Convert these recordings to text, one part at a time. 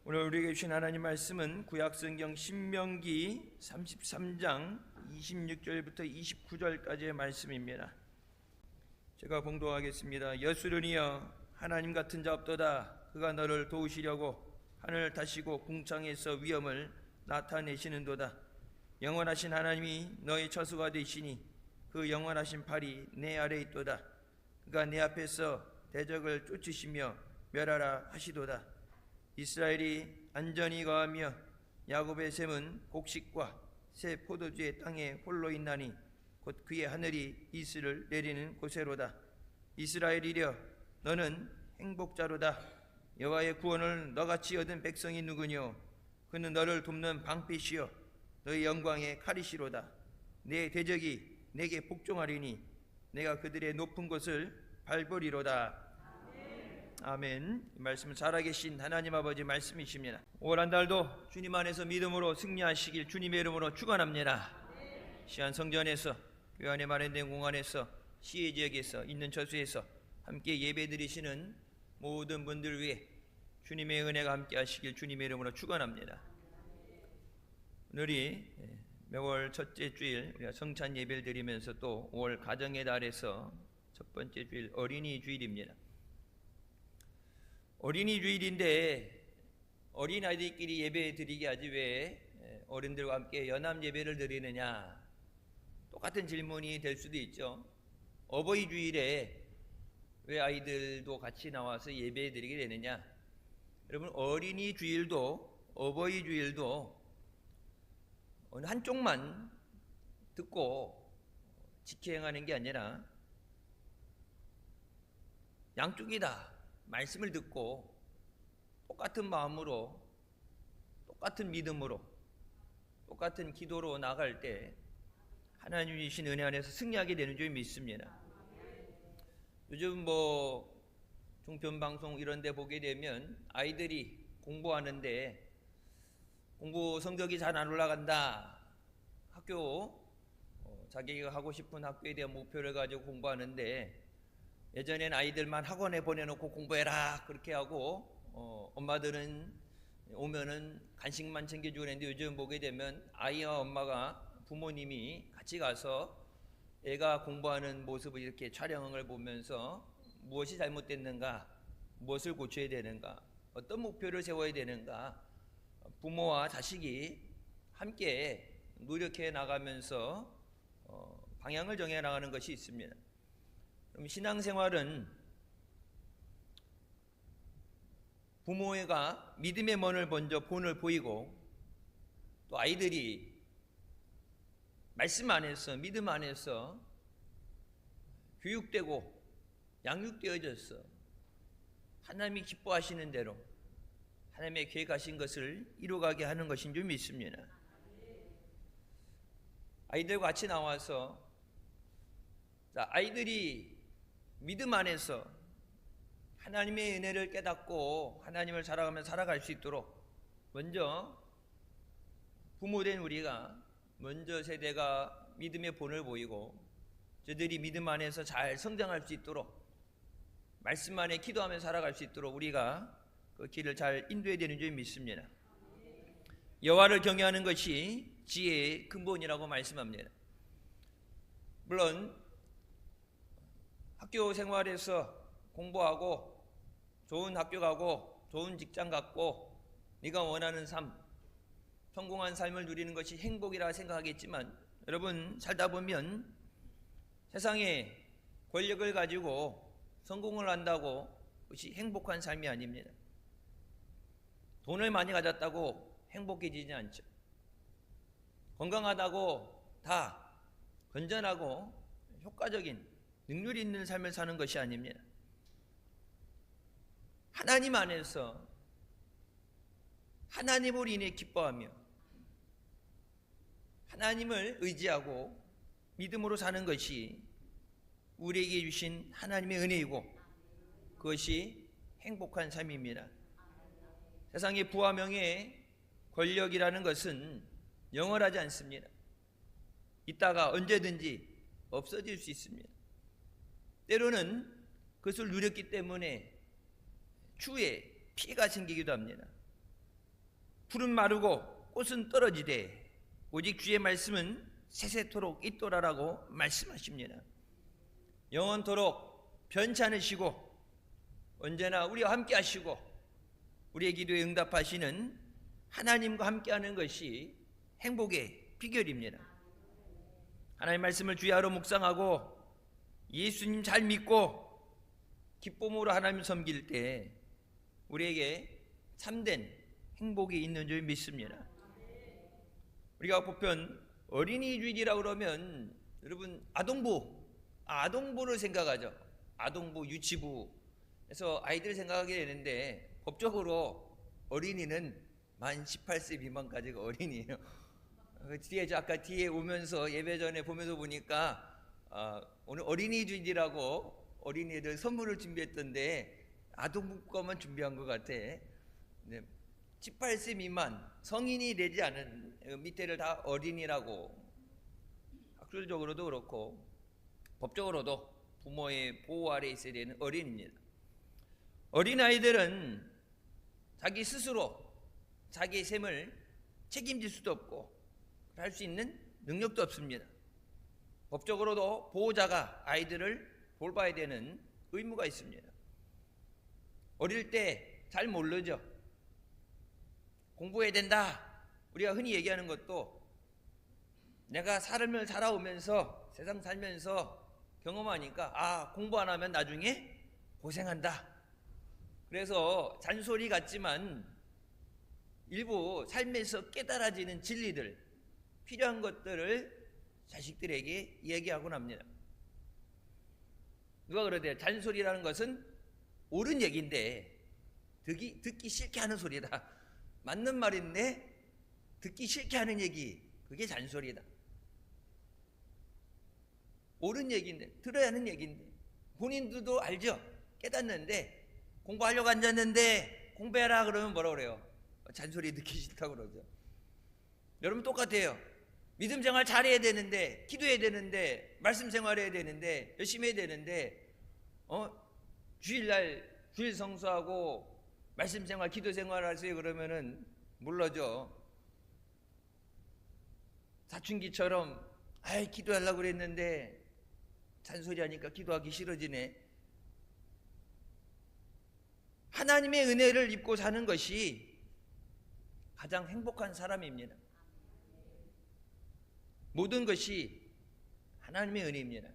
오늘 우리에게 주신 하나님 말씀은 구약성경 신명기 33장 26절부터 29절까지의 말씀입니다. 제가 봉독하겠습니다. 여수르니여 하나님 같은 자 없도다. 그가 너를 도우시려고 하늘을 타시고 궁창에서 위엄을 나타내시는도다. 영원하신 하나님이 너의 처소가 되시니 그 영원하신 팔이 내 아래에 있도다. 그가 내 앞에서 대적을 쫓으시며 멸하라 하시도다. 이스라엘이 안전히 거하며 야곱의 샘은 곡식과 새 포도주의 땅에 홀로 있나니 곧 그의 하늘이 이슬을 내리는 곳에로다. 이스라엘이여 너는 행복자로다. 여호와의 구원을 너같이 얻은 백성이 누구뇨? 그는 너를 돕는 방패시여 너의 영광의 칼이시로다. 내 대적이 내게 복종하리니 내가 그들의 높은 곳을 밟으리로다. 아멘. 이 말씀을 살아계신 하나님 아버지 말씀이십니다. 올 한 달도 주님 안에서 믿음으로 승리하시길 주님의 이름으로 축원합니다. 시안 성전에서, 교회 안에 마련된 공간에서, 시의 지역에서, 있는 처소에서 함께 예배드리시는 모든 분들 위해 주님의 은혜가 함께 하시길 주님의 이름으로 축원합니다. 오늘이 매월 첫째 주일 우리가 성찬 예배를 드리면서 또 5월 가정의 달에서 첫 번째 주일 어린이 주일입니다. 어린이 주일인데 어린아이들끼리 예배 드리게 하지 왜 어른들과 함께 연합 예배를 드리느냐? 똑같은 질문이 될 수도 있죠. 어버이 주일에 왜 아이들도 같이 나와서 예배 드리게 되느냐? 여러분, 어린이 주일도 어버이 주일도 어느 한쪽만 듣고 지켜행하는 게 아니라 양쪽이 다 말씀을 듣고 똑같은 마음으로, 똑같은 믿음으로, 똑같은 기도로 나갈 때 하나님이 주신 은혜 안에서 승리하게 되는 줄 믿습니다. 요즘 종편방송 이런 데 보게 되면 아이들이 공부하는데 공부 성적이 잘 안 올라간다. 학교 자기가 하고 싶은 학교에 대한 목표를 가지고 공부하는데 예전엔 아이들만 학원에 보내놓고 공부해라 그렇게 하고 엄마들은 오면은 간식만 챙겨주고 그랬는데 요즘 보게 되면 아이와 엄마가, 부모님이 같이 가서 애가 공부하는 모습을 이렇게 촬영을 보면서 무엇이 잘못됐는가, 무엇을 고쳐야 되는가, 어떤 목표를 세워야 되는가, 부모와 자식이 함께 노력해 나가면서 방향을 정해 나가는 것이 있습니다. 그럼 신앙생활은 부모가 믿음의 먼을 먼저 본을 보이고 또 아이들이 말씀 안에서, 믿음 안에서 교육되고 양육되어져서 하나님이 기뻐하시는 대로 하나님의 계획하신 것을 이루어가게 하는 것인 줄 믿습니다. 아이들과 같이 나와서 아이들이 믿음 안에서 하나님의 은혜를 깨닫고 하나님을 살아가며 살아갈 수 있도록 먼저 부모된 우리가, 먼저 세대가 믿음의 본을 보이고 저들이 믿음 안에서 잘 성장할 수 있도록, 말씀 안에 기도하며 살아갈 수 있도록 우리가 그 길을 잘 인도해야 되는 줄 믿습니다. 여호와를 경외하는 것이 지혜의 근본이라고 말씀합니다. 물론 학교 생활에서 공부하고 좋은 학교 가고 좋은 직장 갖고 네가 원하는 삶, 성공한 삶을 누리는 것이 행복이라 생각하겠지만 여러분, 살다 보면 세상에 권력을 가지고 성공을 한다고 그것이 행복한 삶이 아닙니다. 돈을 많이 가졌다고 행복해지지 않죠. 건강하다고 다 건전하고 효과적인 능률 있는 삶을 사는 것이 아닙니다. 하나님 안에서 하나님으로 인해 기뻐하며 하나님을 의지하고 믿음으로 사는 것이 우리에게 주신 하나님의 은혜이고 그것이 행복한 삶입니다. 세상의 부와 명예, 권력이라는 것은 영원하지 않습니다. 있다가 언제든지 없어질 수 있습니다. 때로는 그것을 누렸기 때문에 추후에 피해가 생기기도 합니다. 풀은 마르고 꽃은 떨어지되 오직 주의 말씀은 세세토록 있도라라고 말씀하십니다. 영원토록 변치 않으시고 언제나 우리와 함께 하시고 우리의 기도에 응답하시는 하나님과 함께하는 것이 행복의 비결입니다. 하나님의 말씀을 주야로 묵상하고 예수님 잘 믿고 기쁨으로 하나님 섬길 때 우리에게 참된 행복이 있는 줄 믿습니다. 우리가 보편 어린이주일이라고 그러면 여러분 아동부를 생각하죠. 아동부, 유치부. 그래서 아이들을 생각하게 되는데 법적으로 어린이는 만 18세 미만까지가 어린이에요. 뒤에 아까 뒤에 오면서 예배 전에 보면서 보니까 오늘 어린이주일이라고 어린이들 선물을 준비했던데 아동부 거만 준비한 것 같아. 18세 미만 성인이 되지 않은 밑에를 다 어린이라고 학술적으로도 그렇고 법적으로도 부모의 보호 아래 있어야 되는 어린이입니다. 어린아이들은 자기 스스로 자기의 삶을 책임질 수도 없고 할 수 있는 능력도 없습니다. 법적으로도 보호자가 아이들을 돌봐야 되는 의무가 있습니다. 어릴 때 잘 모르죠. 공부해야 된다. 우리가 흔히 얘기하는 것도 내가 삶을 살아오면서 세상 살면서 경험하니까 공부 안 하면 나중에 고생한다. 그래서 잔소리 같지만 일부 삶에서 깨달아지는 진리들, 필요한 것들을 자식들에게 얘기하곤 합니다. 누가 그러대요? 잔소리라는 것은 옳은 얘기인데 듣기 싫게 하는 소리다. 맞는 말인데 듣기 싫게 하는 얘기, 그게 잔소리다. 옳은 얘기인데, 들어야 하는 얘기인데 본인들도 알죠? 깨닫는데 공부하려고 앉았는데 공부해라 그러면 뭐라고 그래요? 잔소리 듣기 싫다고 그러죠. 여러분 똑같아요. 믿음 생활 잘해야 되는데, 기도해야 되는데, 말씀 생활해야 되는데, 열심히 해야 되는데 주일날 주일 성수하고 말씀 생활, 기도 생활 하세요 그러면은 물러죠. 사춘기처럼 기도하려고 그랬는데 잔소리하니까 기도하기 싫어지네. 하나님의 은혜를 입고 사는 것이 가장 행복한 사람입니다. 모든 것이 하나님의 은혜입니다.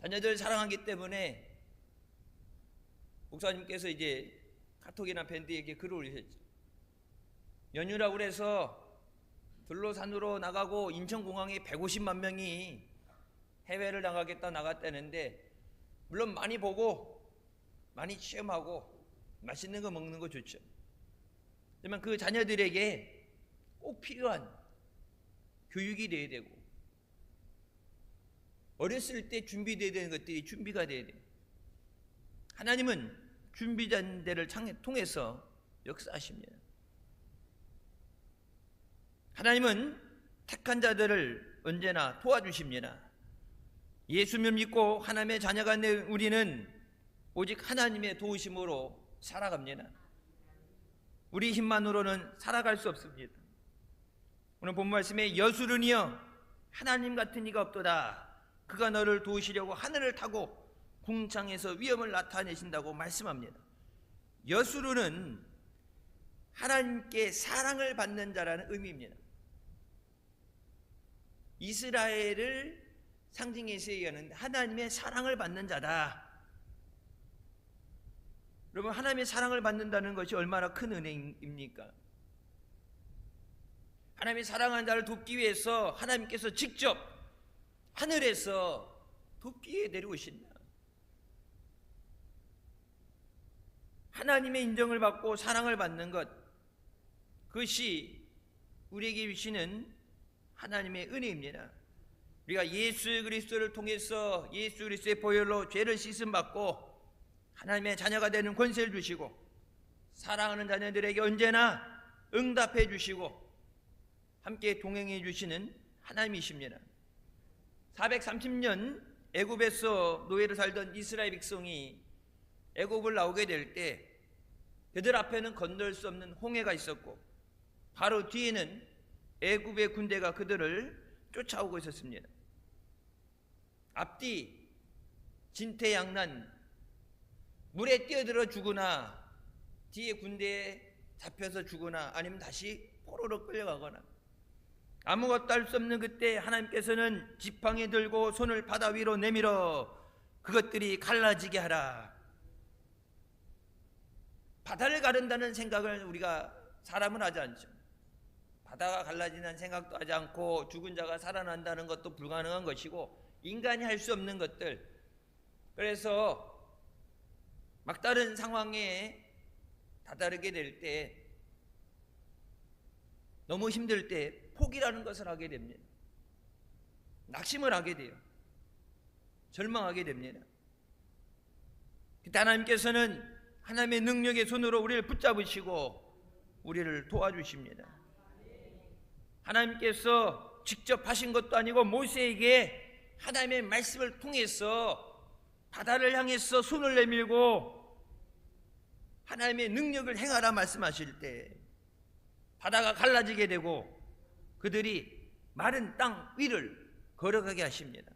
자녀들 사랑하기 때문에 목사님께서 이제 카톡이나 밴드에게 글을 올리셨죠. 연휴라고 그래서 들로산으로 나가고 인천공항에 150만 명이 해외를 나갔다는데 물론 많이 보고 많이 체험하고 맛있는 거 먹는 거 좋죠. 하지만 그 자녀들에게 꼭 필요한 교육이 돼야 되고 어렸을 때 준비돼야 되는 것들이 준비가 돼야 돼요. 하나님은 준비된 데를 통해서 역사하십니다. 하나님은 택한 자들을 언제나 도와주십니다. 예수님 믿고 하나님의 자녀가 된 우리는 오직 하나님의 도우심으로 살아갑니다. 우리 힘만으로는 살아갈 수 없습니다. 오늘 본 말씀에 여수르니여 하나님 같은 이가 없도다. 그가 너를 도우시려고 하늘을 타고 궁창에서 위엄을 나타내신다고 말씀합니다. 여수르는 하나님께 사랑을 받는 자라는 의미입니다. 이스라엘을 상징해서 얘기하는 하나님의 사랑을 받는 자다. 여러분, 하나님의 사랑을 받는다는 것이 얼마나 큰 은혜입니까? 하나님의 사랑하는 자를 돕기 위해서 하나님께서 직접 하늘에서 돕기 위해 내려오신다. 하나님의 인정을 받고 사랑을 받는 것, 그것이 우리에게 주시는 하나님의 은혜입니다. 우리가 예수 그리스도를 통해서 예수 그리스도의 보혈로 죄를 씻음 받고 하나님의 자녀가 되는 권세를 주시고 사랑하는 자녀들에게 언제나 응답해 주시고 함께 동행해 주시는 하나님이십니다. 430년 애굽에서 노예로 살던 이스라엘 백성이 애굽을 나오게 될 때 그들 앞에는 건널 수 없는 홍해가 있었고 바로 뒤에는 애굽의 군대가 그들을 쫓아오고 있었습니다. 앞뒤 진퇴양난, 물에 뛰어들어 죽으나 뒤에 군대에 잡혀서 죽으나 아니면 다시 포로로 끌려가거나, 아무것도 할 수 없는 그때 하나님께서는 지팡이 들고 손을 바다 위로 내밀어 그것들이 갈라지게 하라. 바다를 가른다는 생각을 우리가 사람은 하지 않죠. 바다가 갈라지는 생각도 하지 않고 죽은 자가 살아난다는 것도 불가능한 것이고 인간이 할 수 없는 것들. 그래서 막다른 상황에 다다르게 될 때, 너무 힘들 때 포기라는 것을 하게 됩니다. 낙심을 하게 돼요. 절망하게 됩니다. 그때 하나님께서는 하나님의 능력의 손으로 우리를 붙잡으시고 우리를 도와주십니다. 하나님께서 직접 하신 것도 아니고 모세에게 하나님의 말씀을 통해서 바다를 향해서 손을 내밀고 하나님의 능력을 행하라 말씀하실 때 바다가 갈라지게 되고 그들이 마른 땅 위를 걸어가게 하십니다.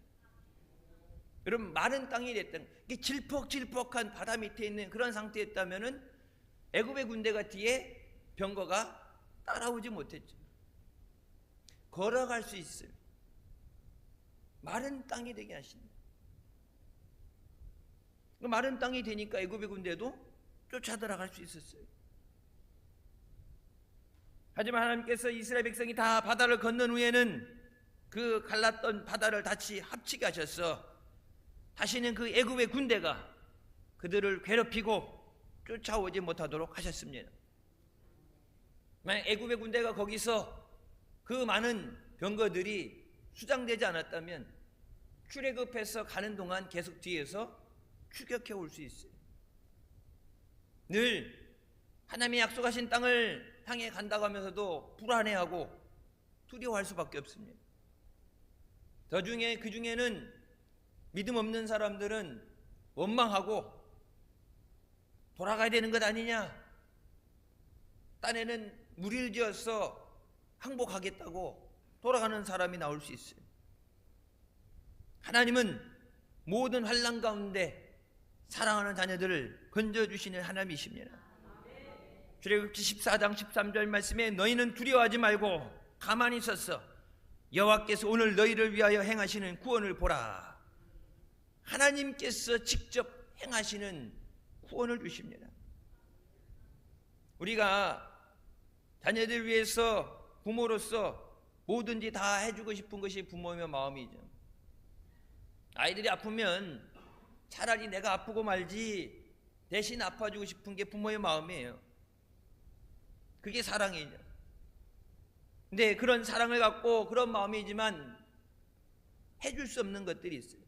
여러분, 마른 땅이 됐던, 이게 질퍽질퍽한 바다 밑에 있는 그런 상태였다면은 애굽의 군대가 뒤에 병거가 따라오지 못했죠. 걸어갈 수 있어요. 마른 땅이 되게 하십니다. 마른 땅이 되니까 애굽의 군대도 쫓아들어갈 수 있었어요. 하지만 하나님께서 이스라엘 백성이 다 바다를 건넌 후에는 그 갈랐던 바다를 다시 합치게 하셔서 다시는 그 애굽의 군대가 그들을 괴롭히고 쫓아오지 못하도록 하셨습니다. 만약 애굽의 군대가 거기서 그 많은 병거들이 수장되지 않았다면 출애굽해서 가는 동안 계속 뒤에서 추격해 올 수 있어요. 늘 하나님의 약속하신 땅을 향해 간다고 하면서도 불안해하고 두려워할 수밖에 없습니다. 그 중에는 믿음 없는 사람들은 원망하고 돌아가야 되는 것 아니냐, 딴에는 무리를 지어서 항복하겠다고 돌아가는 사람이 나올 수 있어요. 하나님은 모든 환난 가운데 사랑하는 자녀들을 건져주시는 하나님이십니다. 출애굽기 14장 13절 말씀에 너희는 두려워하지 말고 가만히 있었어 여호와께서 오늘 너희를 위하여 행하시는 구원을 보라. 하나님께서 직접 행하시는 구원을 주십니다. 우리가 자녀들 위해서 부모로서 뭐든지 다 해주고 싶은 것이 부모의 마음이죠. 아이들이 아프면 차라리 내가 아프고 말지 대신 아파주고 싶은 게 부모의 마음이에요. 그게 사랑이죠. 근데 그런 사랑을 갖고 그런 마음이지만 해줄 수 없는 것들이 있어요.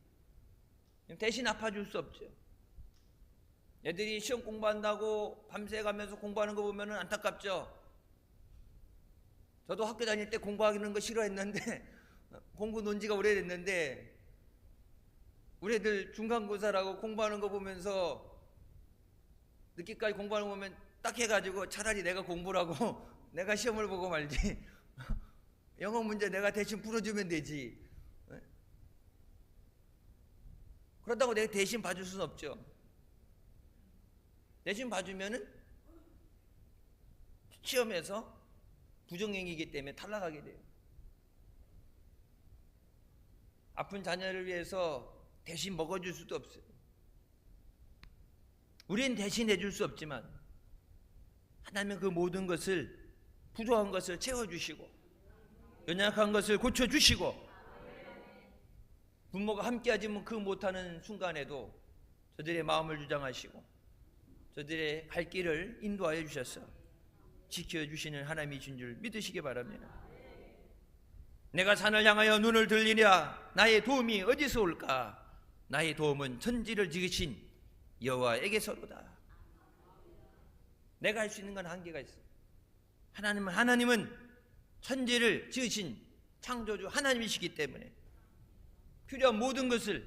대신 아파줄 수 없죠. 애들이 시험 공부한다고 밤새 가면서 공부하는 거 보면 안타깝죠. 저도 학교 다닐 때 공부하는 거 싫어했는데 공부 논 지가 오래됐는데 우리 애들 중간고사라고 공부하는 거 보면서 늦게까지 공부하는 거 보면 딱 해가지고 차라리 내가 공부를 하고 내가 시험을 보고 말지 영어 문제 내가 대신 풀어주면 되지. 그렇다고 내가 대신 봐줄 수는 없죠. 대신 봐주면은 시험에서 부정행위이기 때문에 탈락하게 돼요. 아픈 자녀를 위해서 대신 먹어줄 수도 없어요. 우리는 대신 해줄 수 없지만 하나님은 그 모든 것을, 부족한 것을 채워주시고 연약한 것을 고쳐주시고, 부모가 함께하지 그 못하는 순간에도 저들의 마음을 주장하시고 저들의 갈 길을 인도하여 주셔서 지켜주시는 하나님이신 줄 믿으시기 바랍니다. 내가 산을 향하여 눈을 들리랴 나의 도움이 어디서 올까? 나의 도움은 천지를 지으신 여호와에게서로다. 내가 할 수 있는 건 한계가 있어요. 하나님은 천지를 지으신 창조주 하나님이시기 때문에 필요한 모든 것을,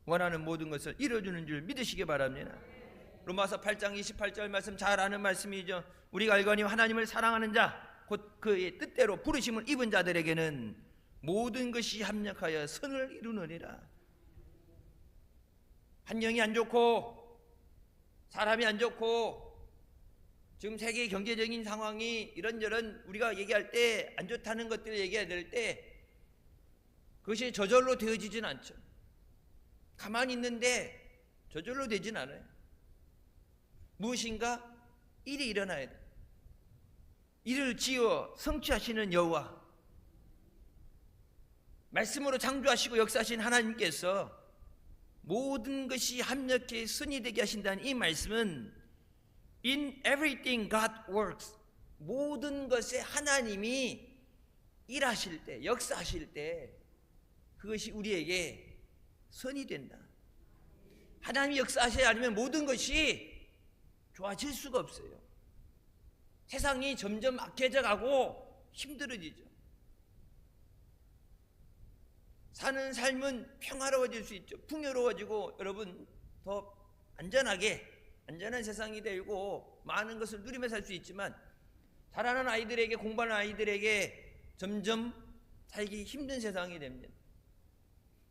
원하는 모든 것을 이루어주는 줄 믿으시기 바랍니다. 로마서 8장 28절 말씀 잘 아는 말씀이죠. 우리가 알거니 하나님을 사랑하는 자 곧 그의 뜻대로 부르심을 입은 자들에게는 모든 것이 합력하여 선을 이루느니라. 환경이 안 좋고 사람이 안 좋고 지금 세계 경제적인 상황이 이런저런 우리가 얘기할 때 안 좋다는 것들을 얘기해야 될 때 그것이 저절로 되어지진 않죠. 가만히 있는데 저절로 되진 않아요. 무엇인가 일이 일어나야 돼. 이를 지어 성취하시는 여호와, 말씀으로 창조하시고 역사하신 하나님께서 모든 것이 합력해 선이 되게 하신다는 이 말씀은 In everything God works, 모든 것에 하나님이 일하실 때, 역사하실 때 그것이 우리에게 선이 된다. 하나님이 역사하셔야 하면 모든 것이 좋아질 수가 없어요. 세상이 점점 악해져 가고 힘들어지죠. 사는 삶은 평화로워질 수 있죠. 풍요로워지고 여러분 더 안전한 세상이 되고 많은 것을 누리며 살 수 있지만 자라는 아이들에게, 공부하는 아이들에게 점점 살기 힘든 세상이 됩니다.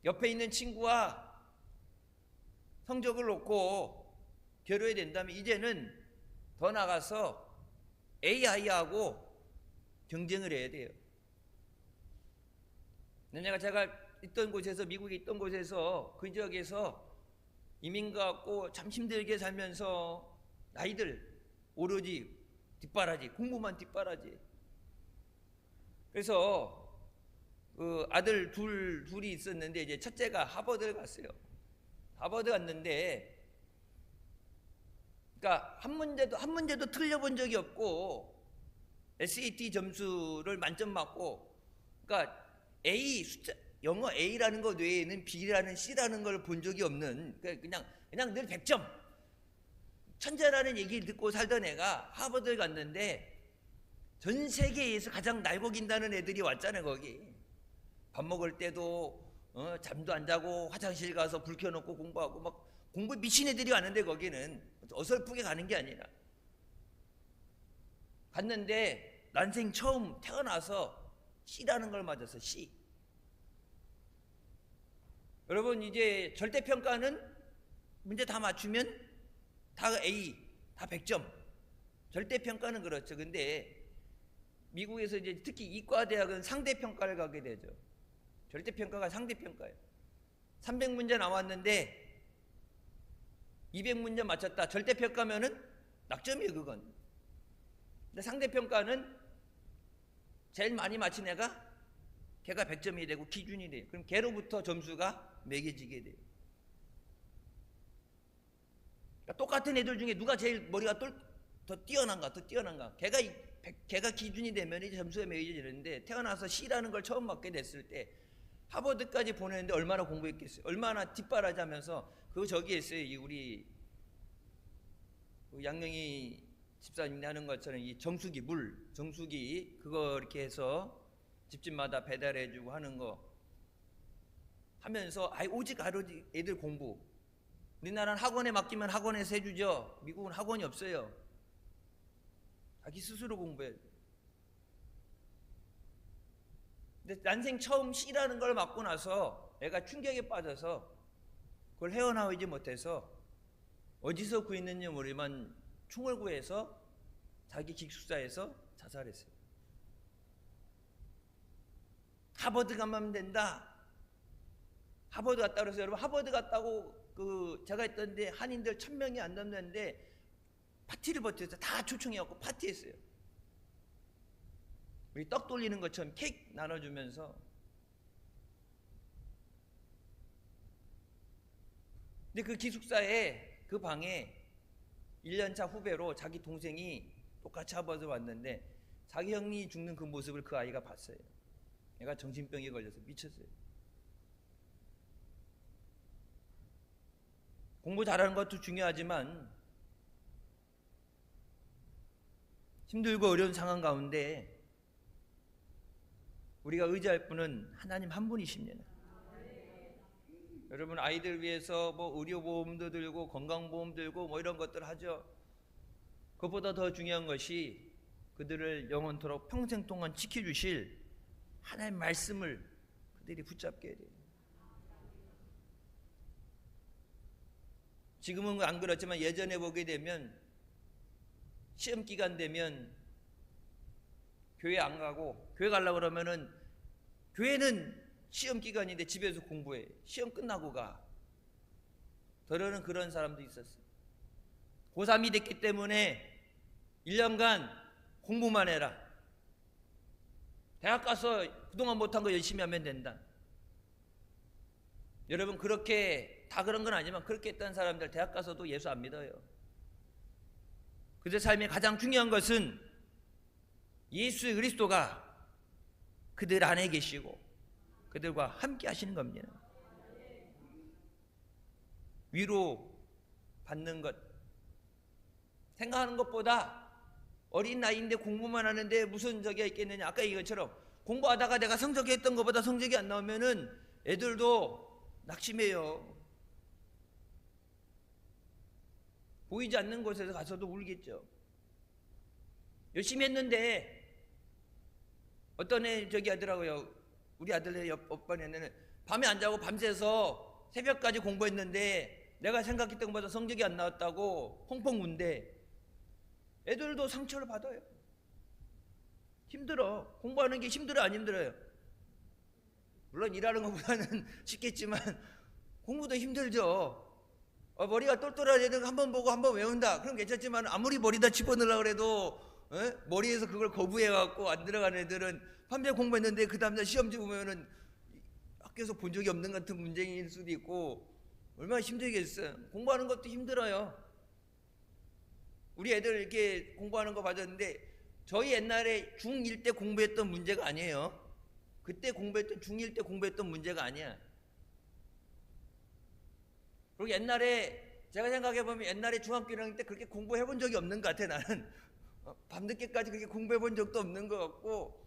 옆에 있는 친구와 성적을 놓고 겨뤄야 된다면 이제는 더 나가서 AI하고 경쟁을 해야 돼요. 제가 있던 곳에서, 미국에 있던 곳에서 그 지역에서 이민 가고 참 힘들게 살면서 아이들 오로지 뒷바라지, 공부만 뒷바라지. 그래서 그 아들 둘이 있었는데 이제 첫째가 하버드를 갔어요. 하버드 갔는데 그러니까 한 문제도 틀려본 적이 없고 SAT 점수를 만점 맞고, 그러니까 A 숫자 영어 A라는 것 외에는 B라는 C라는 걸 본 적이 없는 그냥 늘 100점 천재라는 얘기를 듣고 살던 애가 하버드를 갔는데 전 세계에서 가장 날고긴다는 애들이 왔잖아요. 거기 밥 먹을 때도 잠도 안 자고 화장실 가서 불 켜놓고 공부하고 막 공부 미친 애들이 왔는데 거기는 어설프게 가는 게 아니라 갔는데 난생 처음 태어나서 C라는 걸 맞았어. C. 여러분 이제 절대평가는 문제 다 맞추면 다 A, 다 100점. 절대평가는 그렇죠. 근데 미국에서 이제 특히 이과대학은 상대평가를 가게 되죠. 절대평가가 상대평가예요. 300문제 나왔는데 200문제 맞췄다. 절대평가면은 낙점이에요, 그건. 근데 상대평가는 제일 많이 맞힌 애가 걔가 100점이 되고 기준이 돼요. 그럼 걔로부터 점수가 매겨지게 돼요. 그러니까 똑같은 애들 중에 누가 제일 머리가 더 뛰어난가. 걔가 기준이 되면 이제 점수가 매겨지는데 태어나서 C라는 걸 처음 맞게 됐을 때 하버드까지 보내는데 얼마나 공부했겠어요. 얼마나 뒷바라지하면서 그거 저기 했어요. 우리 양명희 집사님이 하는 것처럼 이 정수기 그거 이렇게 해서 집집마다 배달해주고 하는 거 하면서 오직 애들 공부. 우리나라는 학원에 맡기면 학원에서 해주죠. 미국은 학원이 없어요. 자기 스스로 공부해야 돼. 근데 난생 처음 C라는 걸 맞고 나서 애가 충격에 빠져서 그걸 헤어나오지 못해서 어디서 구했는지 모르지만 총을 구해서 자기 기숙사에서 자살했어요. 하버드 가면 된다. 하버드 갔다 그래서 여러분 하버드 갔다고 제가 했던데 한인들 1000명이 안 넘는데 파티를 버텨서 다 초청해갖고 파티했어요. 우리 떡 돌리는 것처럼 케이크 나눠주면서. 근데 그 기숙사에 그 방에 1년차 후배로 자기 동생이 똑같이 하버드 왔는데 자기 형이 죽는 그 모습을 그 아이가 봤어요. 얘가 정신병에 걸려서 미쳤어요. 공부 잘하는 것도 중요하지만 힘들고 어려운 상황 가운데 우리가 의지할 분은 하나님 한 분이십니다. 여러분 아이들 위해서 뭐 의료보험도 들고 건강보험 들고 뭐 이런 것들 하죠. 그것보다 더 중요한 것이 그들을 영원토록 평생 동안 지켜주실 하나님의 말씀을 그들이 붙잡게 돼요. 지금은 안 그렇지만 예전에 보게 되면 시험 기간 되면 교회 안 가고, 교회 가려고 그러면은 교회는 시험 기간인데 집에서 공부해. 시험 끝나고 가. 더러는 그런 사람도 있었어요. 고3이 됐기 때문에 1년간 공부만 해라. 대학 가서 그동안 못한 거 열심히 하면 된다. 여러분 그렇게 다 그런 건 아니지만 그렇게 했던 사람들 대학 가서도 예수 안 믿어요. 그들의 삶의 가장 중요한 것은 예수 그리스도가 그들 안에 계시고 그들과 함께 하시는 겁니다. 위로 받는 것, 생각하는 것보다 어린 나이인데 공부만 하는데 무슨 적이 있겠느냐. 아까 이것처럼 공부하다가 내가 성적이 했던 것보다 성적이 안 나오면은 애들도 낙심해요. 보이지 않는 곳에서 가서도 울겠죠. 열심히 했는데 어떤 애 저기 하더라고요. 우리 아들의 옆반 애는 밤에 안 자고 밤새서 새벽까지 공부했는데 내가 생각했던 것보다 성적이 안 나왔다고 펑펑 운대. 애들도 상처를 받아요. 힘들어. 공부하는 게 힘들어 안 힘들어요? 물론 일하는 것보다는 쉽겠지만 공부도 힘들죠. 머리가 똘똘한 애들 한 번 보고 한 번 외운다. 그럼 괜찮지만 아무리 머리다 집어넣으려고 해도 머리에서 그걸 거부해갖고 안 들어가는 애들은 밤새 공부했는데 그 다음날 시험지 보면은 학교에서 본 적이 없는 같은 문제일 수도 있고 얼마나 힘들겠어요. 공부하는 것도 힘들어요. 우리 애들 이렇게 공부하는 거 봐줬는데 저희 옛날에 중1 때 공부했던 문제가 아니에요. 그때 공부했던 중1 때 공부했던 문제가 아니야. 그리고 옛날에 제가 생각해보면 옛날에 중학교 1학년 때 그렇게 공부해본 적이 없는 것 같아. 나는 밤늦게까지 그렇게 공부해본 적도 없는 것 같고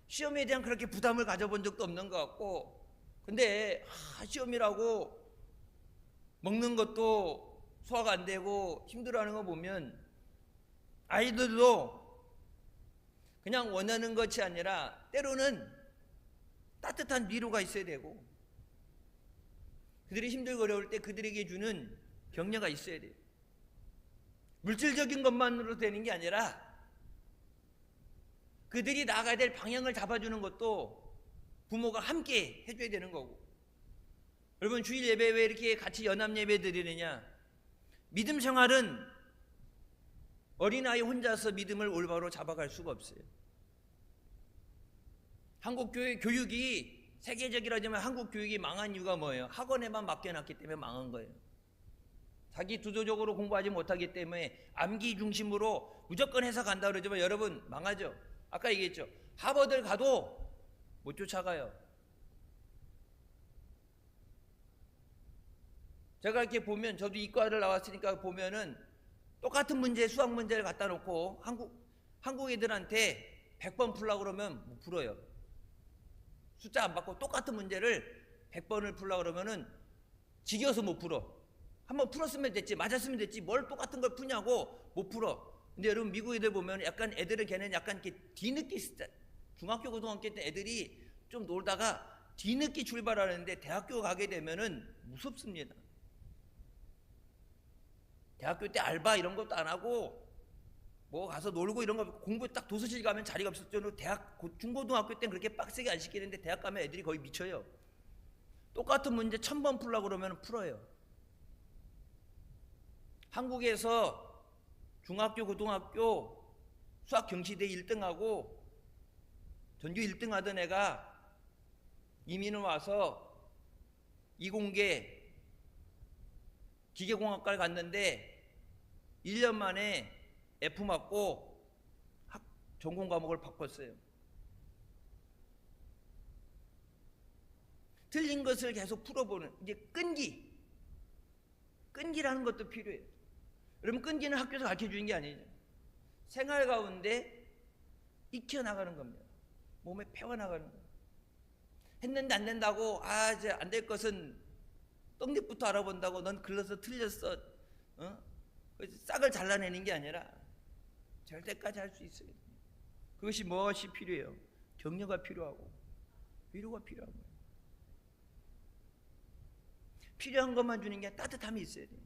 시험에 대한 그렇게 부담을 가져본 적도 없는 것 같고 근데 시험이라고 먹는 것도 소화가 안 되고 힘들어하는 거 보면 아이들도 그냥 원하는 것이 아니라 때로는 따뜻한 위로가 있어야 되고 그들이 힘들고 어려울 때 그들에게 주는 격려가 있어야 돼요. 물질적인 것만으로 되는 게 아니라 그들이 나아가야 될 방향을 잡아주는 것도 부모가 함께 해줘야 되는 거고. 여러분 주일 예배 왜 이렇게 같이 연합 예배 드리느냐. 믿음 생활은 어린아이 혼자서 믿음을 올바로 잡아갈 수가 없어요. 한국 교회 교육이 세계적이라지만 한국 교육이 망한 이유가 뭐예요? 학원에만 맡겨놨기 때문에 망한 거예요. 자기 주도적으로 공부하지 못하기 때문에 암기 중심으로 무조건 해서 간다 그러지만 여러분 망하죠. 아까 얘기했죠. 하버드를 가도 못 쫓아가요. 제가 이렇게 보면 저도 이과를 나왔으니까 보면은 똑같은 문제 수학 문제를 갖다 놓고 한국 애들한테 100번 풀라고 그러면 못 풀어요. 숫자 안 받고 똑같은 문제를 100번을 풀라고 그러면은 지겨서 못 풀어. 한번 풀었으면 됐지, 맞았으면 됐지, 뭘 똑같은 걸 푸냐고 못 풀어. 근데 여러분 미국 애들 보면 약간 애들은 걔는 약간 이렇게 뒤늦게 중학교 고등학교 때 애들이 좀 놀다가 뒤늦게 출발하는데 대학교 가게 되면은 무섭습니다. 대학교 때 알바 이런 것도 안 하고 뭐 가서 놀고 이런 거 공부 딱 도서실 가면 자리가 없을 정도로 중고등학교 때는 그렇게 빡세게 안 시키는데 대학 가면 애들이 거의 미쳐요. 똑같은 문제 1000번 풀라고 그러면 풀어요. 한국에서 중학교 고등학교 수학 경시대 1등하고 전교 1등 하던 애가 이민을 와서 이공계 기계공학과를 갔는데 1년 만에 F 맞고 전공 과목을 바꿨어요. 틀린 것을 계속 풀어보는 이제 끈기라는 것도 필요해요. 여러분 끈기는 학교에서 가르쳐주는 게 아니에요. 생활 가운데 익혀나가는 겁니다. 몸에 배워나가는 거예요. 했는데 안 된다고 이제 안 될 것은 떡잎부터 알아본다고 넌 글러서 틀렸어. 싹을 잘라내는 게 아니라 될 때까지 할 수 있어요. 그것이 무엇이 필요해요? 격려가 필요하고 위로가 필요한 거예요. 필요한 것만 주는 게 따뜻함이 있어야 돼요.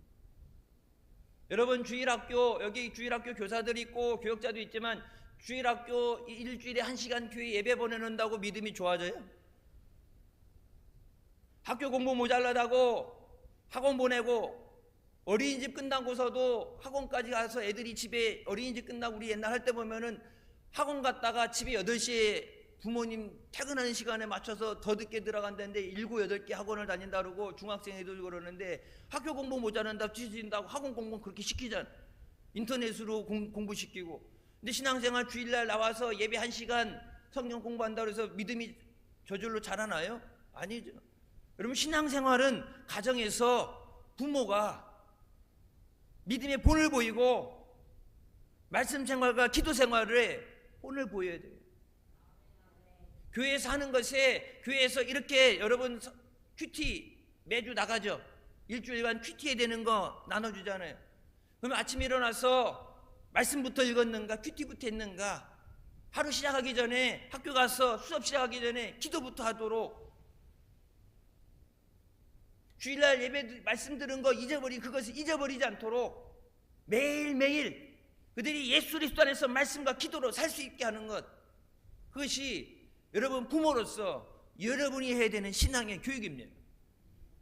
여러분 주일학교, 여기 주일학교 교사들이 있고 교역자도 있지만 주일학교 일주일에 1시간 교회 예배 보내놓는다고 믿음이 좋아져요? 학교 공부 모자라다고 학원 보내고 어린이집 끝나고서도 학원까지 가서 애들이 집에 어린이집 끝나고 우리 옛날 할 때 보면은 학원 갔다가 집에 8시에 부모님 퇴근하는 시간에 맞춰서 더 늦게 들어간다는데 7, 8개 학원을 다닌다 그러고 중학생 애들 그러는데 학교 공부 모자란다고 찢어진다고 학원 공부 그렇게 시키잖아. 인터넷으로 공부시키고. 근데 신앙생활 주일날 나와서 예배 1시간 성경 공부한다고 해서 믿음이 저절로 자라나요? 아니죠. 여러분 신앙생활은 가정에서 부모가 믿음의 본을 보이고 말씀 생활과 기도 생활에 본을 보여야 돼요. 교회에서 하는 것에 교회에서 이렇게 여러분 큐티 매주 나가죠. 일주일간 큐티에 되는 거 나눠주잖아요. 그럼 아침에 일어나서 말씀부터 읽었는가 큐티부터 했는가 하루 시작하기 전에 학교 가서 수업 시작하기 전에 기도부터 하도록 주일날 예배 말씀 들은 거 그것을 잊어버리지 않도록 매일매일 그들이 예수 그리스도 안에서 말씀과 기도로 살 수 있게 하는 것, 그것이 여러분 부모로서 여러분이 해야 되는 신앙의 교육입니다.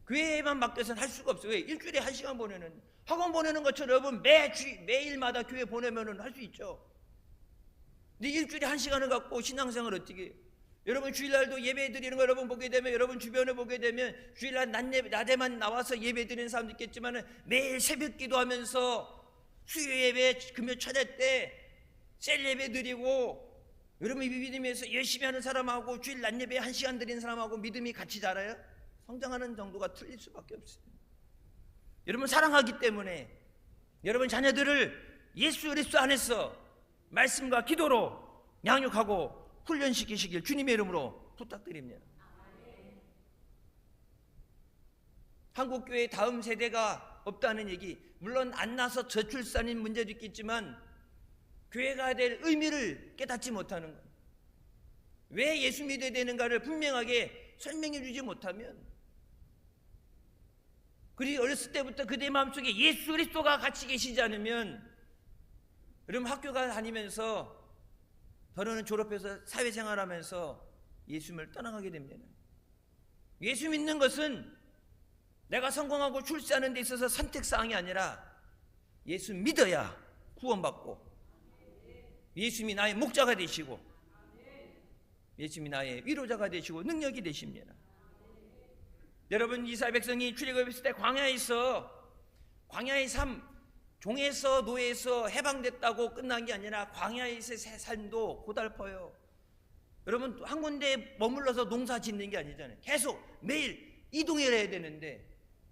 교회에만 맡겨서는 할 수가 없어요. 왜? 일주일에 1시간 보내는 학원 보내는 것처럼 여러분 매일마다 교회 보내면 할 수 있죠. 근데 일주일에 1시간을 갖고 신앙생활 어떻게 해요? 여러분 주일날도 예배 드리는 거 여러분 보게 되면 여러분 주변에 보게 되면 주일날 낮에만 나와서 예배 드리는 사람도 있겠지만 매일 새벽 기도하면서 수요 예배 금요 차례 때 셀 예배 드리고 여러분 믿음에서 열심히 하는 사람하고 주일 낮 예배 1시간 드리는 사람하고 믿음이 같이 자라요? 성장하는 정도가 틀릴 수밖에 없어요. 여러분 사랑하기 때문에 여러분 자녀들을 예수 그리스도 안에서 말씀과 기도로 양육하고 훈련시키시길 주님의 이름으로 부탁드립니다. 한국교회 다음 세대가 없다는 얘기, 물론 안 나서 저출산인 문제도 있겠지만 교회가 될 의미를 깨닫지 못하는 것, 왜 예수 믿어야 되는가를 분명하게 설명해 주지 못하면, 그리고 어렸을 때부터 그들의 마음속에 예수 그리스도가 같이 계시지 않으면 여러분 학교가 다니면서 더러는 졸업해서 사회생활하면서 예수님을 떠나가게 됩니다. 예수 믿는 것은 내가 성공하고 출세하는 데 있어서 선택사항이 아니라 예수 믿어야 구원받고 예수님이 나의 목자가 되시고 예수님이 나의 위로자가 되시고 능력이 되십니다. 여러분 이스라엘 백성이 출애굽했을 때 광야의 삶, 종에서 노예에서 해방됐다고 끝난 게 아니라 광야에서의 삶도 고달퍼요. 여러분 한 군데에 머물러서 농사 짓는 게 아니잖아요. 계속 매일 이동해야 되는데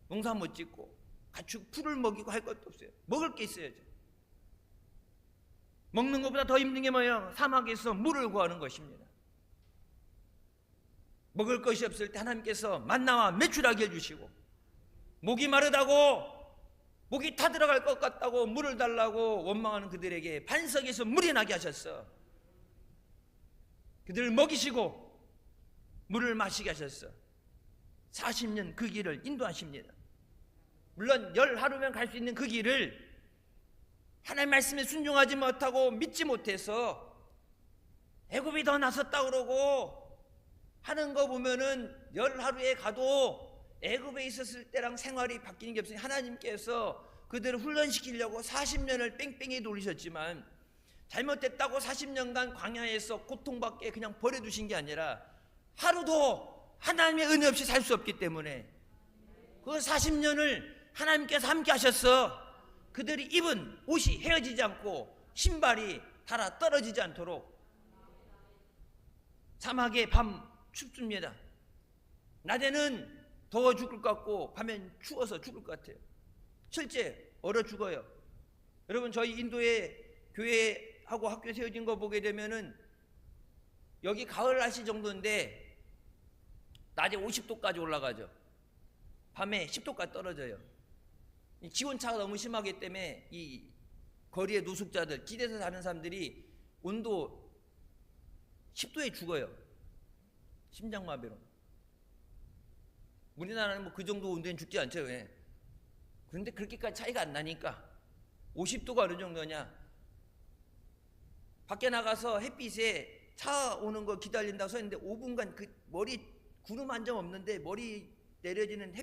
농사 못 짓고 가축 풀을 먹이고 할 것도 없어요. 먹을 게 있어야죠. 먹는 것보다 더 힘든 게 뭐예요? 사막에서 물을 구하는 것입니다. 먹을 것이 없을 때 하나님께서 만나와 메추라기 해주시고, 목이 마르다고 목이 타들어갈 것 같다고 물을 달라고 원망하는 그들에게 반석에서 물이 나게 하셨어. 그들을 먹이시고 물을 마시게 하셨어. 40년 그 길을 인도하십니다. 물론 10하루면 갈 수 있는 그 길을 하나님 말씀에 순종하지 못하고 믿지 못해서 애굽이 더 나섰다 그러고 하는 거 보면은 10하루에 가도 애굽에 있었을 때랑 생활이 바뀌는 게 없으니 하나님께서 그들을 훈련시키려고 40년을 뺑뺑이 돌리셨지만 잘못됐다고 40년간 광야에서 고통받게 그냥 버려두신 게 아니라 하루도 하나님의 은혜 없이 살 수 없기 때문에 그 40년을 하나님께서 함께 하셔서 그들이 입은 옷이 헤어지지 않고 신발이 닳아 떨어지지 않도록. 사막의 밤 춥습니다. 낮에는 더워 죽을 것 같고 밤엔 추워서 죽을 것 같아요. 실제 얼어 죽어요. 여러분 저희 인도에 교회하고 학교 세워진 거 보게 되면은 여기 가을 날씨 정도인데 낮에 50도까지 올라가죠. 밤에 10도까지 떨어져요. 이 기온차가 너무 심하기 때문에 이 거리의 노숙자들, 길에서 사는 사람들이 온도 10도에 죽어요. 심장마비로. 우리나라는 뭐 그 정도 온도엔 죽지 않죠. 왜? 그런데 그렇게까지 차이가 안 나니까 50도가 어느 정도냐? 밖에 나가서 햇빛에 차 오는 거 기다린다고 서 있는데 5분간 그 머리 구름 한 점 없는데 머리 내려지는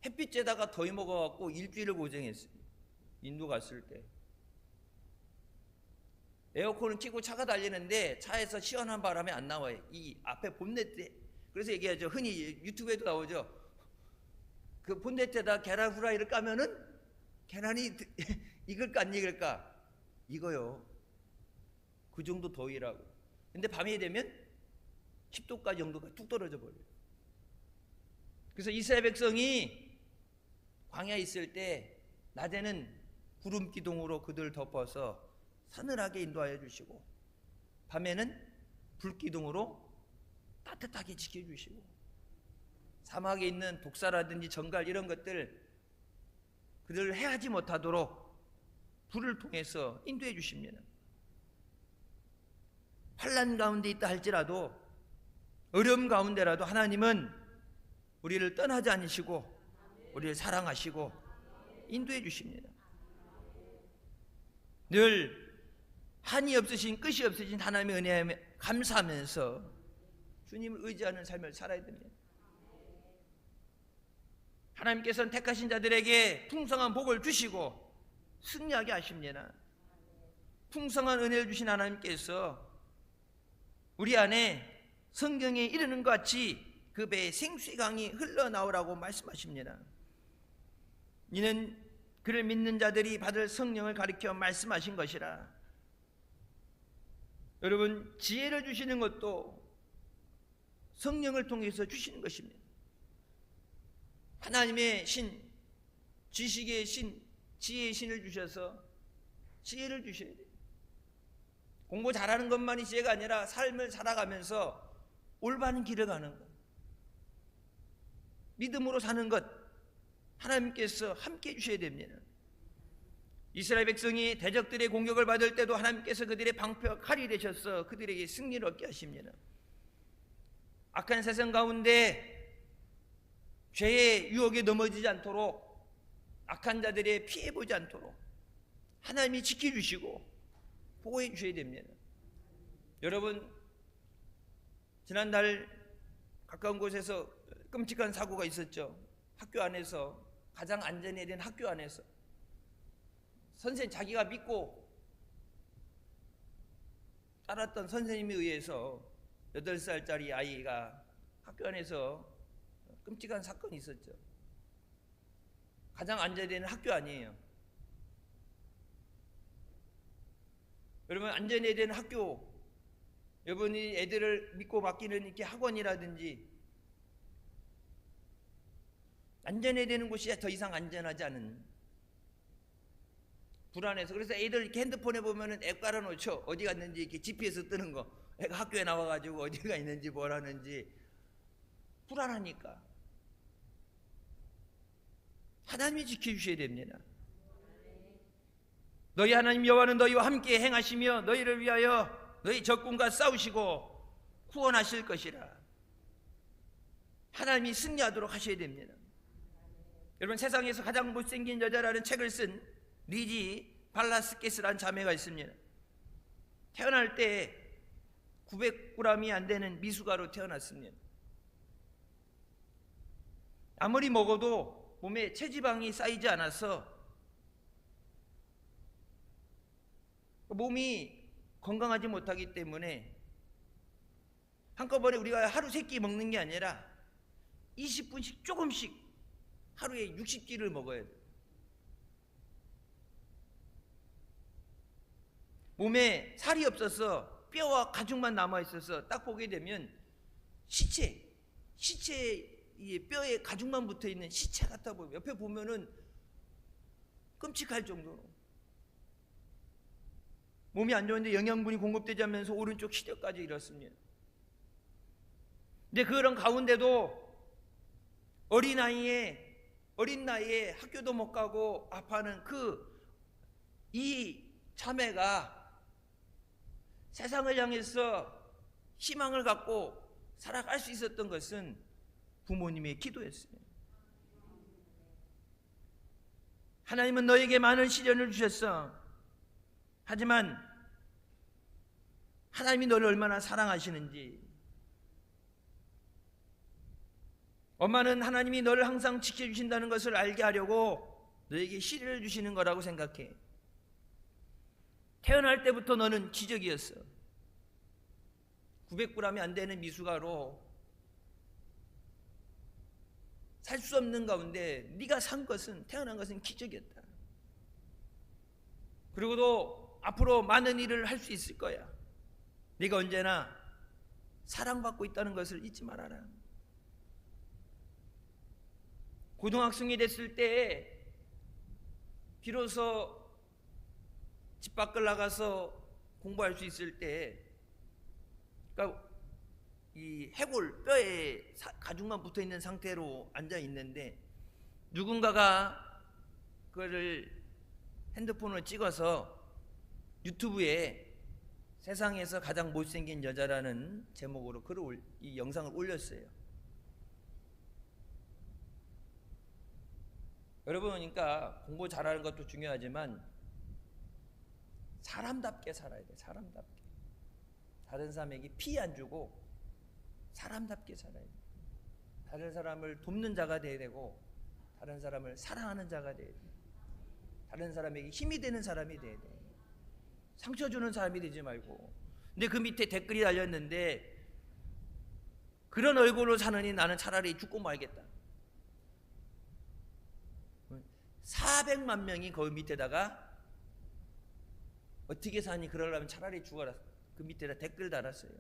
햇빛에다가 더위 먹어갖고 일주일을 고생했어요. 인도 갔을 때. 에어컨을 켜고 차가 달리는데 차에서 시원한 바람이 안 나와요. 이 앞에 본네트에. 그래서 얘기하죠. 흔히 유튜브에도 나오죠. 그 본네트에다 계란 후라이를 까면은 계란이 익을까 안 익을까? 이거요. 그 정도 더위라고. 근데 밤이 되면 10도까지 정도가 뚝 떨어져 버려요. 그래서 이스라엘 백성이 광야에 있을 때 낮에는 구름 기둥으로 그들 덮어서 서늘하게 인도하여 주시고 밤에는 불 기둥으로 따뜻하게 지켜주시고 사막에 있는 독사라든지 정갈 이런 것들 그들을 해하지 못하도록 불을 통해서 인도해 주십니다. 환난 가운데 있다 할지라도 어려움 가운데라도 하나님은 우리를 떠나지 않으시고 우리를 사랑하시고 인도해 주십니다. 늘 한이 없으신 끝이 없으신 하나님의 은혜에 감사하면서 주님을 의지하는 삶을 살아야 됩니다. 하나님께서는 택하신 자들에게 풍성한 복을 주시고 승리하게 하십니다. 풍성한 은혜를 주신 하나님께서 우리 안에 성경에 이르는 것 같이 그 배에 생수의 강이 흘러나오라고 말씀하십니다. 이는 그를 믿는 자들이 받을 성령을 가리켜 말씀하신 것이라. 여러분, 지혜를 주시는 것도 성령을 통해서 주시는 것입니다. 하나님의 신, 지식의 신, 지혜의 신을 주셔서 지혜를 주셔야 돼요. 공부 잘하는 것만이 지혜가 아니라 삶을 살아가면서 올바른 길을 가는 것, 믿음으로 사는 것, 하나님께서 함께 해주셔야 됩니다. 이스라엘 백성이 대적들의 공격을 받을 때도 하나님께서 그들의 방패와 칼이 되셔서 그들에게 승리를 얻게 하십니다. 악한 세상 가운데 죄의 유혹에 넘어지지 않도록, 악한 자들의 피해보지 않도록 하나님이 지켜주시고 보호해 주셔야 됩니다. 여러분, 지난달 가까운 곳에서 끔찍한 사고가 있었죠. 학교 안에서, 가장 안전해야 되는 학교 안에서 선생님, 자기가 믿고 따랐던 선생님에 의해서 8살짜리 아이가 학교 안에서 끔찍한 사건이 있었죠. 가장 안전해야 되는 학교 아니에요. 여러분, 안전해야 되는 학교, 여러분이 애들을 믿고 맡기는 이렇게 학원이라든지 안전해야 되는 곳이 더 이상 안전하지 않은, 불안해서. 그래서 애들 이렇게 핸드폰에 보면은 앱 깔아놓죠. 어디 갔는지 이렇게 GPS 뜨는 거. 애가 학교에 나와가지고 어디가 있는지 뭘 하는지 불안하니까 하나님이 지켜주셔야 됩니다. 너희 하나님 여호와는 너희와 함께 행하시며 너희를 위하여 너희 적군과 싸우시고 구원하실 것이라. 하나님이 승리하도록 하셔야 됩니다. 여러분, 세상에서 가장 못생긴 여자라는 책을 쓴 리지 발라스케스라는 자매가 있습니다. 태어날 때 900g이 안 되는 미숙아로 태어났습니다. 아무리 먹어도 몸에 체지방이 쌓이지 않아서 몸이 건강하지 못하기 때문에 한꺼번에 우리가 하루 3끼 먹는 게 아니라 20분씩 조금씩 하루에 60끼를 먹어야 돼요. 몸에 살이 없어서 뼈와 가죽만 남아있어서 딱 보게 되면 시체 뼈에 가죽만 붙어있는 시체 같아 보여요. 옆에 보면은 끔찍할 정도로 몸이 안 좋은데 영양분이 공급되지 않으면서 오른쪽 시력까지 이렇습니다. 근데 그런 가운데도 어린 나이에 학교도 못 가고 아파하는 이 자매가 세상을 향해서 희망을 갖고 살아갈 수 있었던 것은 부모님의 기도였어요. 하나님은 너에게 많은 시련을 주셨어. 하지만 하나님이 너를 얼마나 사랑하시는지, 엄마는 하나님이 너를 항상 지켜주신다는 것을 알게 하려고 너에게 시련을 주시는 거라고 생각해. 태어날 때부터 너는 기적이었어. 900g이 안 되는 미숙아로 살 수 없는 가운데 네가 태어난 것은 기적이었다. 그리고도 앞으로 많은 일을 할 수 있을 거야. 네가 언제나 사랑받고 있다는 것을 잊지 말아라. 고등학생이 됐을 때 비로소 집 밖을 나가서 공부할 수 있을 때, 그러니까 이 해골 뼈에 가죽만 붙어 있는 상태로 앉아 있는데 누군가가 그거를 핸드폰으로 찍어서 유튜브에 세상에서 가장 못생긴 여자라는 제목으로 이 영상을 올렸어요. 여러분, 그러니까 공부 잘하는 것도 중요하지만 사람답게 살아야 돼. 사람답게. 다른 사람에게 피해 안 주고 사람답게 살아야 돼. 다른 사람을 돕는 자가 돼야 되고, 다른 사람을 사랑하는 자가 돼야 돼. 다른 사람에게 힘이 되는 사람이 돼야 돼. 상처 주는 사람이 되지 말고. 근데 그 밑에 댓글이 달렸는데, 그런 얼굴로 사느니 나는 차라리 죽고 말겠다. 400만 명이 그 밑에다가 어떻게 사니, 그러려면 차라리 죽어라, 그 밑에다 댓글 달았어요.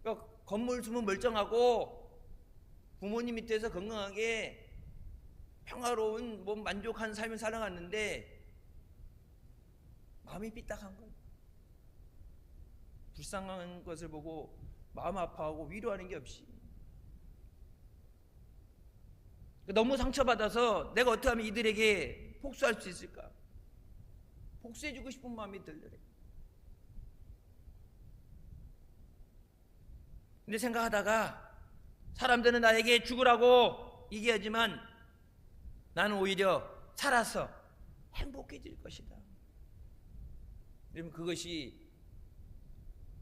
그러니까 건물 주문 멀쩡하고 부모님 밑에서 건강하게 평화로운 만족한 삶을 살아갔는데 마음이 삐딱한 거예요. 불쌍한 것을 보고 마음 아파하고 위로하는 게 없이, 너무 상처받아서 내가 어떻게 하면 이들에게 복수할 수 있을까? 복수해주고 싶은 마음이 들더래. 근데 생각하다가 사람들은 나에게 죽으라고 얘기하지만 나는 오히려 살아서 행복해질 것이다. 여러분, 그것이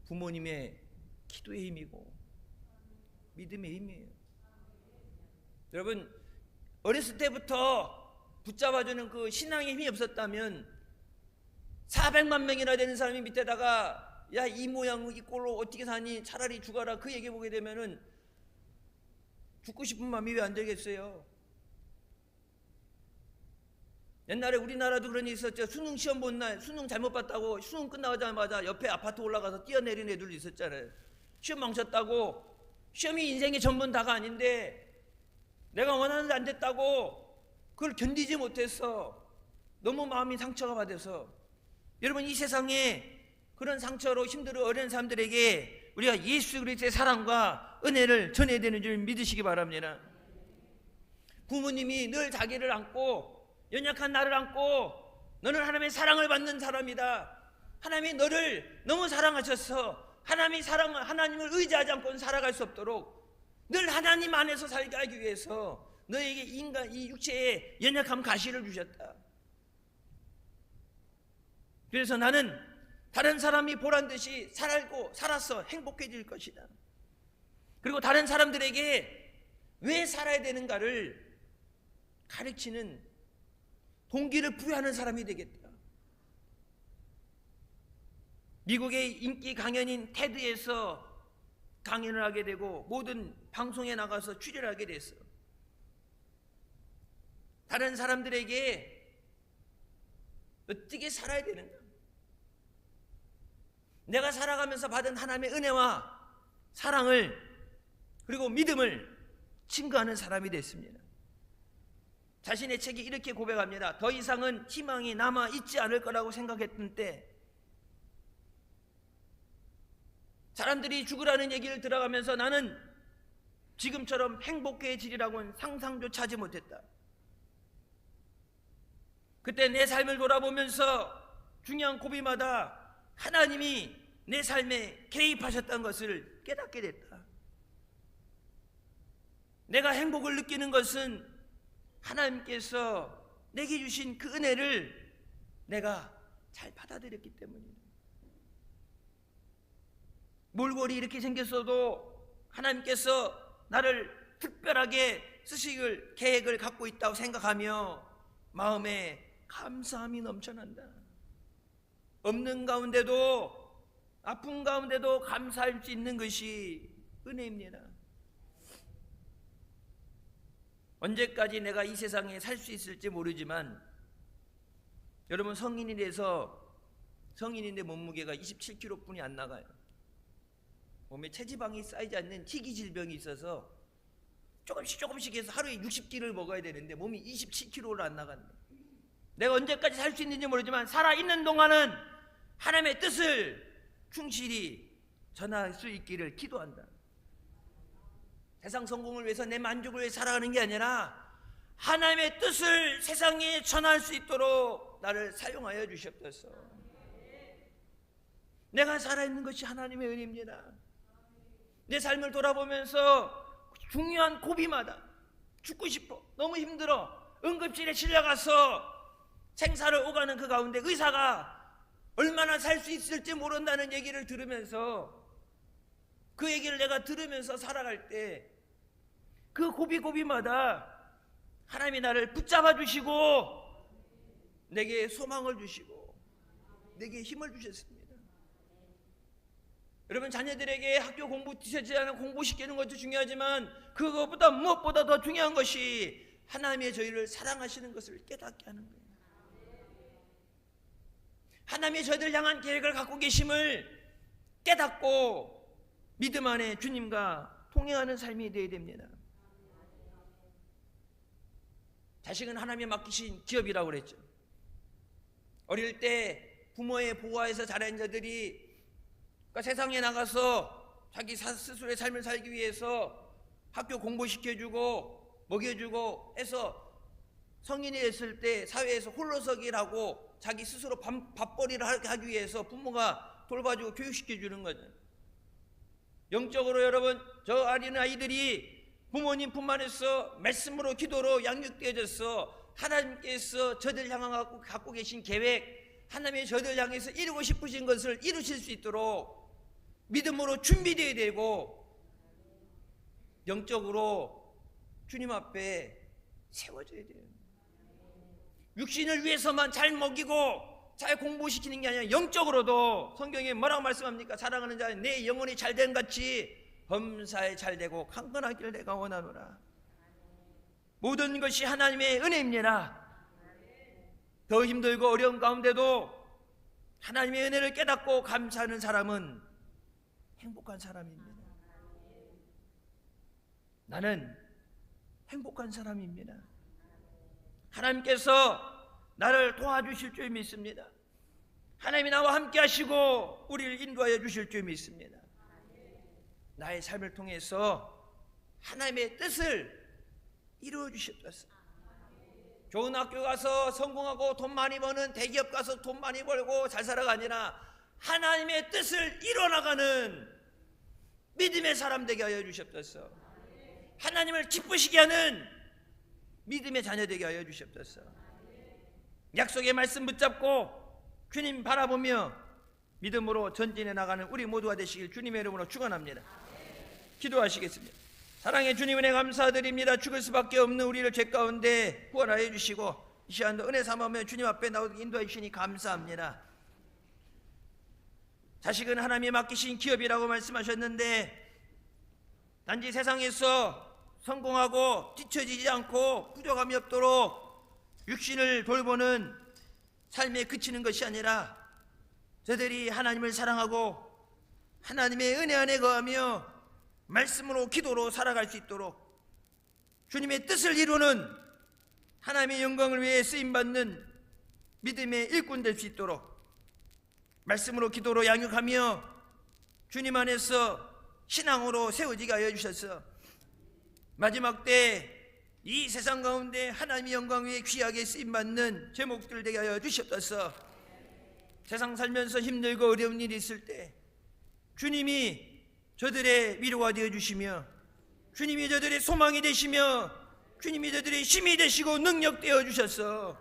부모님의 기도의 힘이고 믿음의 힘이에요. 여러분, 어렸을 때부터 붙잡아주는 그 신앙의 힘이 없었다면 400만 명이나 되는 사람이 밑에다가 야, 이 모양 이 꼴로 어떻게 사니, 차라리 죽어라, 그 얘기 보게 되면은 죽고 싶은 마음이 왜 안 들겠어요? 옛날에 우리나라도 그런 일이 있었죠. 수능 시험 본 날 수능 잘못 봤다고 수능 끝나자마자 옆에 아파트 올라가서 뛰어내린 애들도 있었잖아요. 시험 망쳤다고. 시험이 인생의 전부다가 아닌데 내가 원하는 데 안 됐다고 그걸 견디지 못해서 너무 마음이 상처가 받아서. 여러분, 이 세상에 그런 상처로 힘들어 어려운 사람들에게 우리가 예수 그리스도의 사랑과 은혜를 전해야 되는 줄 믿으시기 바랍니다. 부모님이 늘 자기를 안고 연약한 나를 안고 너는 하나님의 사랑을 받는 사람이다. 하나님이 너를 너무 사랑하셔서 하나님을 의지하지 않고는 살아갈 수 없도록 늘 하나님 안에서 살게 하기 위해서 너에게 이 육체의 연약한 가시를 주셨다. 그래서 나는 다른 사람이 보란 듯이 살아서 행복해질 것이다. 그리고 다른 사람들에게 왜 살아야 되는가를 가르치는 동기를 부여하는 사람이 되겠다. 미국의 인기 강연인 테드에서 강연을 하게 되고 모든 방송에 나가서 출연하게 됐어. 다른 사람들에게 어떻게 살아야 되는가, 내가 살아가면서 받은 하나님의 은혜와 사랑을 그리고 믿음을 증거하는 사람이 됐습니다. 자신의 책이 이렇게 고백합니다. 더 이상은 희망이 남아 있지 않을 거라고 생각했던 때, 사람들이 죽으라는 얘기를 들어가면서 나는 지금처럼 행복해지리라고는 상상조차 하지 못했다. 그때 내 삶을 돌아보면서 중요한 고비마다 하나님이 내 삶에 개입하셨다는 것을 깨닫게 됐다. 내가 행복을 느끼는 것은 하나님께서 내게 주신 그 은혜를 내가 잘 받아들였기 때문이다. 몰골이 이렇게 생겼어도 하나님께서 나를 특별하게 쓰실 계획을 갖고 있다고 생각하며 마음에 감사함이 넘쳐난다. 없는 가운데도, 아픈 가운데도 감사할 수 있는 것이 은혜입니다. 언제까지 내가 이 세상에 살 수 있을지 모르지만, 여러분 성인인데 몸무게가 27kg뿐이 안 나가요. 몸에 체지방이 쌓이지 않는 희귀 질병이 있어서 조금씩 해서 하루에 60kg를 먹어야 되는데 몸이 27kg로 안 나간다. 내가 언제까지 살 수 있는지 모르지만 살아있는 동안은 하나님의 뜻을 충실히 전할 수 있기를 기도한다. 세상 성공을 위해서 내 만족을 위해 살아가는 게 아니라 하나님의 뜻을 세상에 전할 수 있도록 나를 사용하여 주시옵소서. 내가 살아있는 것이 하나님의 은혜입니다. 내 삶을 돌아보면서 중요한 고비마다 죽고 싶어, 너무 힘들어, 응급실에 실려가서 생사를 오가는 그 가운데 의사가 얼마나 살 수 있을지 모른다는 얘기를 들으면서, 그 얘기를 내가 들으면서 살아갈 때 그 고비마다 하나님이 나를 붙잡아 주시고 내게 소망을 주시고 내게 힘을 주셨습니다. 여러분, 자녀들에게 학교 공부 뒤처지지 않은 공부시키는 것도 중요하지만 그것보다 무엇보다 더 중요한 것이 하나님의 저희를 사랑하시는 것을 깨닫게 하는 거예요. 하나님의 저희들 향한 계획을 갖고 계심을 깨닫고 믿음 안에 주님과 통행하는 삶이 되어야 됩니다. 자식은 하나님이 맡기신 기업이라고 그랬죠. 어릴 때 부모의 보호하에서 자란 자들이 세상에 나가서 자기 스스로의 삶을 살기 위해서 학교 공부시켜주고 먹여주고 해서 성인이 됐을 때 사회에서 홀로서기를 하고 자기 스스로 밥벌이를 하기 위해서 부모가 돌봐주고 교육시켜주는 거죠. 영적으로 여러분, 저 어린 아이들이 부모님 품 안에서 말씀으로 기도로 양육되어져서 하나님께서 저들 향하고 갖고 계신 계획, 하나님의 저들 향해서 이루고 싶으신 것을 이루실 수 있도록 믿음으로 준비되어야 되고 영적으로 주님 앞에 세워져야 돼요. 육신을 위해서만 잘 먹이고 잘 공부시키는 게 아니라 영적으로도 성경에 뭐라고 말씀합니까? 사랑하는 자는 내 영혼이 잘된 같이 범사에 잘되고 강건하기를 내가 원하노라. 모든 것이 하나님의 은혜입니다. 더 힘들고 어려운 가운데도 하나님의 은혜를 깨닫고 감사하는 사람은 행복한 사람입니다. 나는 행복한 사람입니다. 하나님께서 나를 도와주실 줄 믿습니다. 하나님이 나와 함께 하시고 우리를 인도하여 주실 줄 믿습니다. 나의 삶을 통해서 하나님의 뜻을 이루어 주셨다. 좋은 학교 가서 성공하고 돈 많이 버는 대기업 가서 돈 많이 벌고 잘 살아가 아니라 하나님의 뜻을 이뤄나가는 믿음의 사람 되게 하여 주셨다. 하나님을 기쁘시게 하는 믿음의 자녀 되게 하여 주셨다. 약속의 말씀 붙잡고 주님 바라보며 믿음으로 전진해 나가는 우리 모두가 되시길 주님의 이름으로 축원합니다. 기도하시겠습니다. 사랑의 주님, 은혜 감사드립니다. 죽을 수밖에 없는 우리를 죄 가운데 구원하여 주시고 이 시간도 은혜 삼으며 주님 앞에 나오게 인도해 주시니 감사합니다. 자식은 하나님이 맡기신 기업이라고 말씀하셨는데 단지 세상에서 성공하고 뒤처지지 않고 부족함이 없도록 육신을 돌보는 삶에 그치는 것이 아니라 저들이 하나님을 사랑하고 하나님의 은혜 안에 거하며 말씀으로 기도로 살아갈 수 있도록 주님의 뜻을 이루는 하나님의 영광을 위해 쓰임받는 믿음의 일꾼 될 수 있도록 말씀으로 기도로 양육하며 주님 안에서 신앙으로 세워지게 하여 주셔서 마지막 때 이 세상 가운데 하나님의 영광 위에 귀하게 쓰임받는 제목들 되게 하여 주시옵소서. 세상 살면서 힘들고 어려운 일이 있을 때 주님이 저들의 위로가 되어주시며, 주님이 저들의 소망이 되시며, 주님이 저들의 힘이 되시고 능력되어 주셔서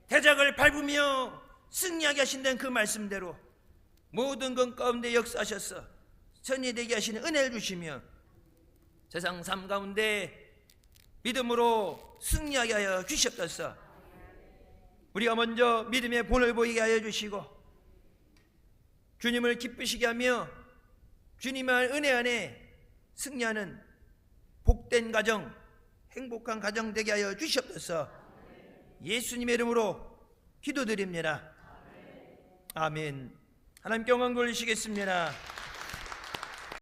대적을 밟으며 승리하게 하신다는 그 말씀대로 모든 것 가운데 역사하셔서 전이되게 하시는 은혜를 주시며 세상 삶 가운데 믿음으로 승리하게 하여 주시옵소서. 우리가 먼저 믿음의 본을 보이게 하여 주시고 주님을 기쁘시게 하며 주님의 은혜 안에 승리하는 복된 가정, 행복한 가정 되게 하여 주시옵소서. 예수님의 이름으로 기도드립니다. 아멘. 하나님께 영광 돌리시겠습니다.